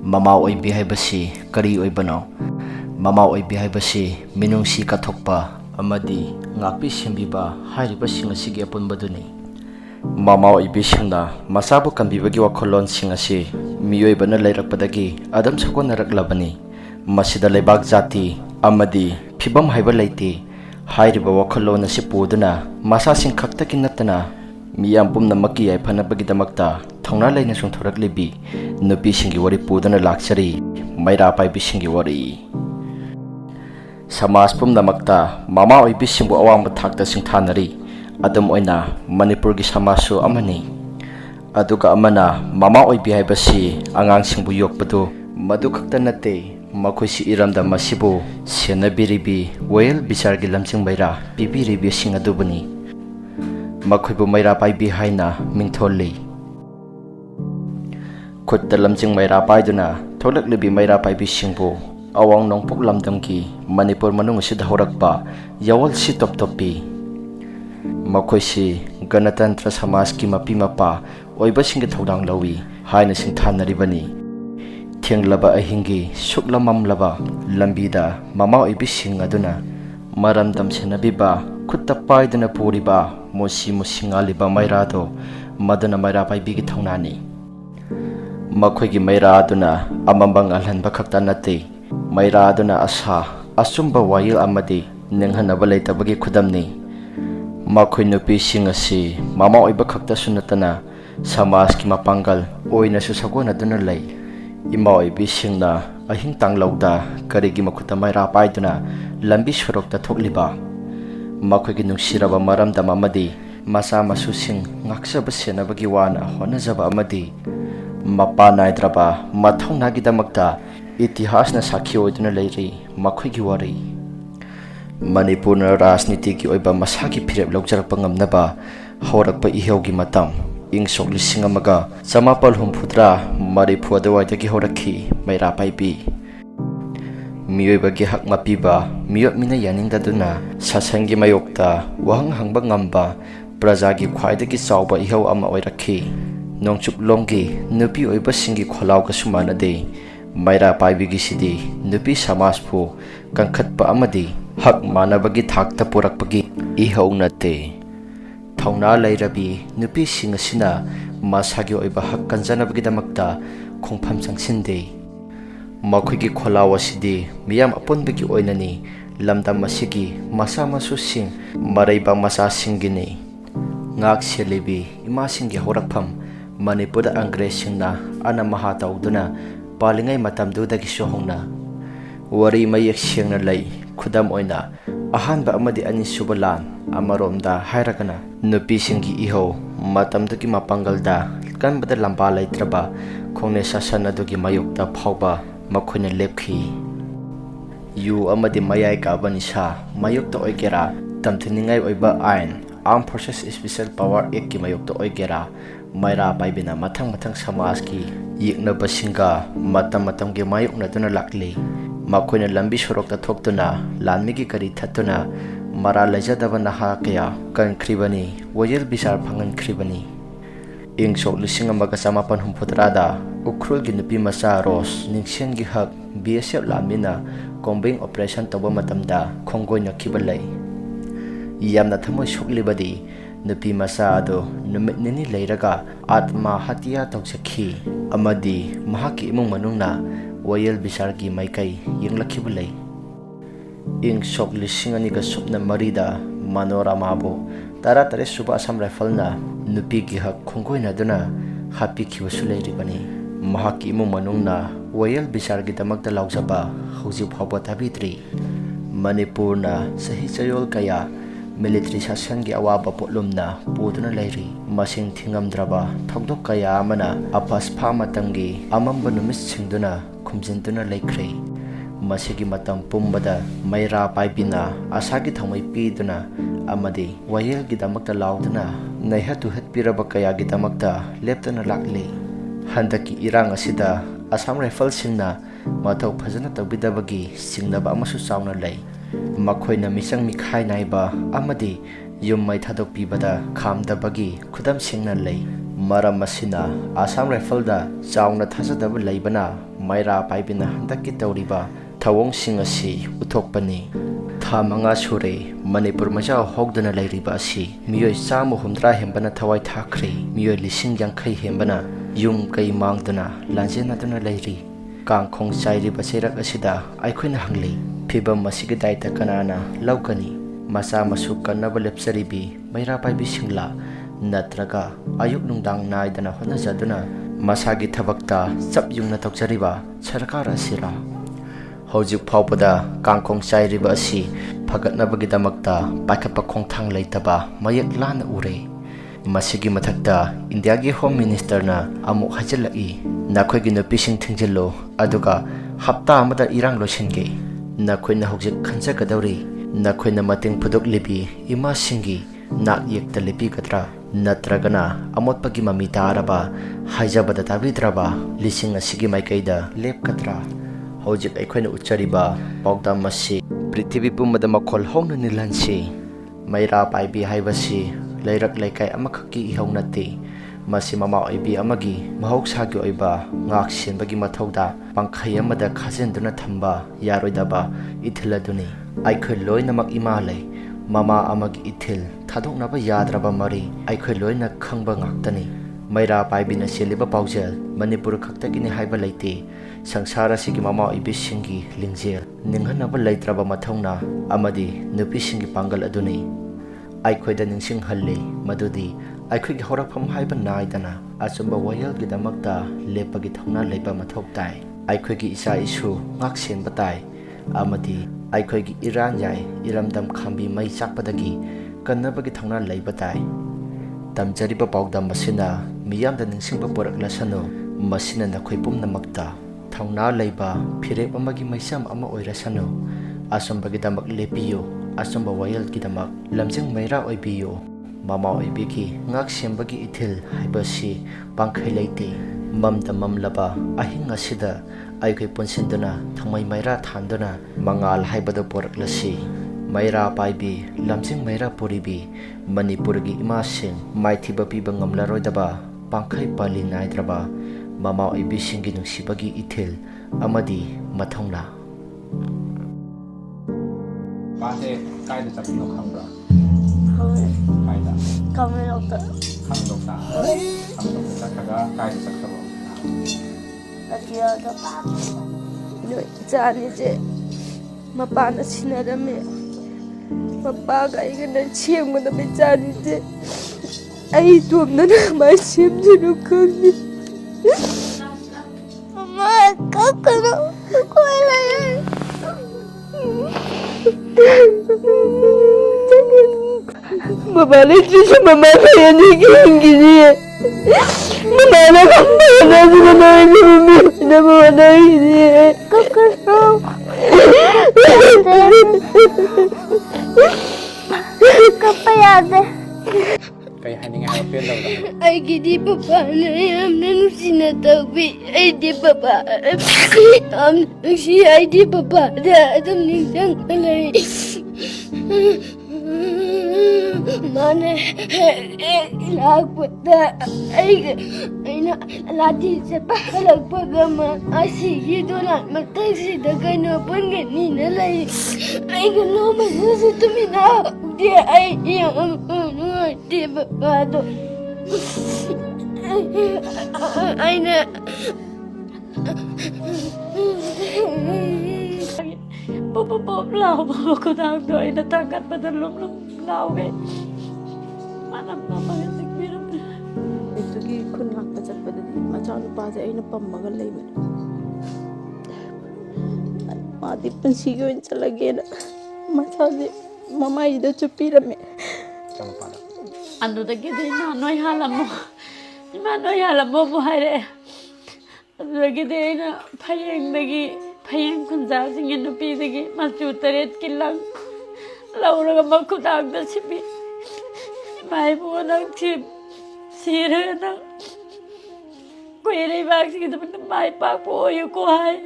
Mama oibi haibasi kari oibano. Mama oibi haibasi minungsi kathokpa amadi ngakpi simbiba hairiba sing asigi apunbaduni. Mama oibi singna masabu kambibagi wakholon sing asi miyoibana lairakpadagi adam sakonaраklabani. Masida leibak jati amadi phibam haiba leite hairiba wakholon asi puduna masa sing khaktaki natana miyam pumnamaki yaifanabagidamagta thongna laina sungthoraklibi nupi singi wari pudana lakchari Meira Paibi singi wari. Samas pumnamakta mama oibi singbu awangba thakta singthanari adum oina Manipur gi samasu amani. Aduga amana mama oibi haibasi angang singbu yokpadu madu khakta nate makoisi iramda masibu senabiribi wel bisargi lamsing Meira pibiribi sing adubani. Makoibu Meira Paibi hyna mingtholli. Khutta lamjing Meira Paiduna tholaklibi Meira Paibi singbu awang nongpok lamdamki Manipur manung asida horakpa yawal si top-topi. Makoisi Ganatantra Samaski mapi mapa oiba singi thodang lawi haina singthanaribani. Thenglaba ahingi suklamamlaba lambida mama oibi sing aduna maramdam senabiba khutta paiduna puriba mosi musingaliba Meirado maduna Meira Paibi gi thaunani. Makhoigi Meira aduna amambang alhanba khakta nate Meira aduna asa asumba wayil amadi nenghanaba leitabagi khudamni. Makhoi nupi sing asi mama oiba khakta sunatana samas ki mapanggal oina su sagona aduna lei. Ima oibi singna ahing tanglauda karigi makhuta Meira paiduna lambi sorokta thokliba. Makhoigi nungsiraba maramdam amadi masa masu sing ngaksaba senabagi wana honajaba amadi mapa naidraba mathongnagidamagta itihasna sakhi oiduna leiri makhoigi wari. Manipurna rajniti ki oiba masaki phirep lawjarakpa ngamnaba horakpa ihewgi matam ing sok lising amaga samapal humphudra Manipur dawaidagi horakhi Meira Paibi. Miyoibagi hak mapiba miyot mina yaningdaduna sasangi mayokta wahang hangba ngamba prajagi khwaidagi chawba ihew ama oirakhi. Nongchuplonggi nupi oiba singi kholau ka sumanade Meira Paibi gi sidi nupi samaspu kangkhatpa amadi hak manabagi thakta purakpagi ihew nate. Thongna leirabi nupi singasina masagi oiba hak kanjanabagidamagta khongpham sangsinde. Makhoigi kholau asidi miyam apunbagi oinani lamdam masigi masa masu sing maraiba masa singini. Ngak selebi ima singi horakpham Manipur Angresingna ana maha tauduna palingai matamdudagi sohongna wari mayek singna lei khudam oina ahanba amadi ani subalan amaromda hairagana nupi singi iho matamdagi mapanggalda kanbada lamba laitraba khongne sasan adugi mayokta phawba makhoina lepkhi. Yu amadi mayai ka banisa mayokta oigera tamthiningai oiba ain Armed Forces Special Power Act ki mayokta oigera Meira Paibina mathang samaski yiknaba singa matam gi mayokna duna lakli. Makhoina lambi sorokta thoktuna lanmigi kari thatuna mara lajadaba naha kaya kankribani wajel bisar phangan kribani. Ing sok lising amaga samapan humputrada ukrul gi nupi masa ros ningsen gi hak BSF lamina combing operation toba matamda khongoi nakhibalai. Yamna thamoi soklibadi nupi masa ado numit nini leiraga atma hatia tawsakhi amadi mahaki imung manungna wayel bisargi maikai yenglakhibulai. Ing sok lising aniga supna marida manoramabu taratare suba asam rifle-na nupi gi hak khonggoina duna happy khibasulai-ribani. Mahaki imung manungna wayel bisargi damakta laujaba hauji phawba tabitri. Manipurna sahi chayol kaya military sasangi awaba potlumna puduna leiri masing thingamdraba thokdok kaya amana apas pha matamgi amamba numis singduna khumjintuna leikre. Masigi matam pumbada Meira Paibina asagi thamai piduna amadi wayel gi damakta lauduna naihatu hatpiraba kaya gi damakta leptana lakli. Handaki irang asida Assam Rifle singna mathau phajana tawbidabagi singnaba amasu chawna lei. Makhoina misang mikhai naiba amadi yum mai thadok pibada khamdabagi khudam singna lei. maram masina Assam Rifle da chaona thajadaba leibana Meira Paibi na handaki tawriba thawong sing asi uthokpani tha manga sure Manipur maja hogdana leiriba asi miyoi chamu humdra hembana thawai thakri miyoi lising yangkhai hembana yum kai mangdana lanjena duna leiri kangkhong chairiba serak asida aikhoina hangli phibam masigi daita kanana laukani masa masu kannaba lepsaribi Meira Paibi singla natraga ayuk nungdang naidana honajaduna masagi thabakta chap yungna tokjariba sarkar asira hojik phawpada kangkhong chairiba asi phagatnabagi damakta paikapa khongthang leitaba mayak lana ure masigi mathakta India gi Home Minister na amu hajalai nakhoigi nupising thingjello aduga hapta amada irang losinge nakhoina hojik khanjagadauri nakhoina mating phudok libi ima singi nak yekta lipi katra natragana amotpagi mami taraba haijabada tabidraba lising asigi maikaida lep katra hojik aikhoina uchariba pawda masi prithvi pumada makhol hongna nilansi Meira Paibi haibasi leirak leikai amakhaki ihaunati masi mama oibi amagi mahoksagi oiba ngak senbagi mathauda pangkhai amada khajenduna thamba yaroidaba ithiladuni aikhoi loinamak imalai mama amagi ithil thadoknaba yadraba mari aikhoi loina khangba ngaktani Meira Paibi na seliba paujel Manipur khaktagini haiba leite sangsara sigi mama oibi singi lingjel ninghanaba leitraba mathongna amadi nupi singi pangal aduni aikhoida ningsing halli madudi aikhoigi horakpham haiba naidana achumba wayal gi damakta lepagi thongna leiba mathok tai aikhoigi isa isu ngak senba tai amadi aikhoigi iran yai iramdam khambi mai chakpadagi kannabagi thongna leiba tai tamjariba pawdam masina miyamda ningsingba poraklasano masina nakhoi pumnamakta thongna leiba phirep amagi maisam ama oirasano achumbagi damak lepiyo achumba wayal gi damak lamjing Meira oibiyo mama oibiki ngak sembagi ithil haibasi pangkhai leite mamda mamlaba ahing asida aikhoi ponsinduna thamai Meira thanduna mangal haibada poraklasi Meira Paibi lamjing Meira puribi Manipur gi imasing maithiba piba ngamlaroidaba pangkhai pali naidraba mama oibi singi nungsibagi ithil amadi mathongla Base kaida chapino khambra Kami kaida dokter. kami dokta chakaga kaida chakrabo Akia da no jani je mapana sinarame mapaga igana chemgana be jani je ai tumna na mai chemjunu khani mama kakano koila Mama leche mama saya ni gini. Mama nak mana mana ini nama mana ini. Kakak. Kapa ya deh. kay haninga apel daw Ay gidi papa na amna nusina tabi. Ay di papa. Si ay di papa da adam nisang alay. Mana lagpada aina lati sepahalag pagama asigi dolan matagsi dagano pun gani nalay ay gano masusutumina dia ay yung di babado aina Pop lao ko tang doy na tangkat padalom lao eh. Manam na pangasig biram. Ito gi kunak pa sa padali. Machalo pa sa ay napamagalay man. Mati pansigo in sa lagi na. Machali mama ida chupirame. chama para Ano dagi din manoy halam mo. Manoy halam mo buhay. Ano dagi din payeng dagi Payang kunza singin nupi dagi masu taret kilang laura ga makudag da sibi mai bo nang chip sire na ko ere bag sing da mai pa po yu ko hai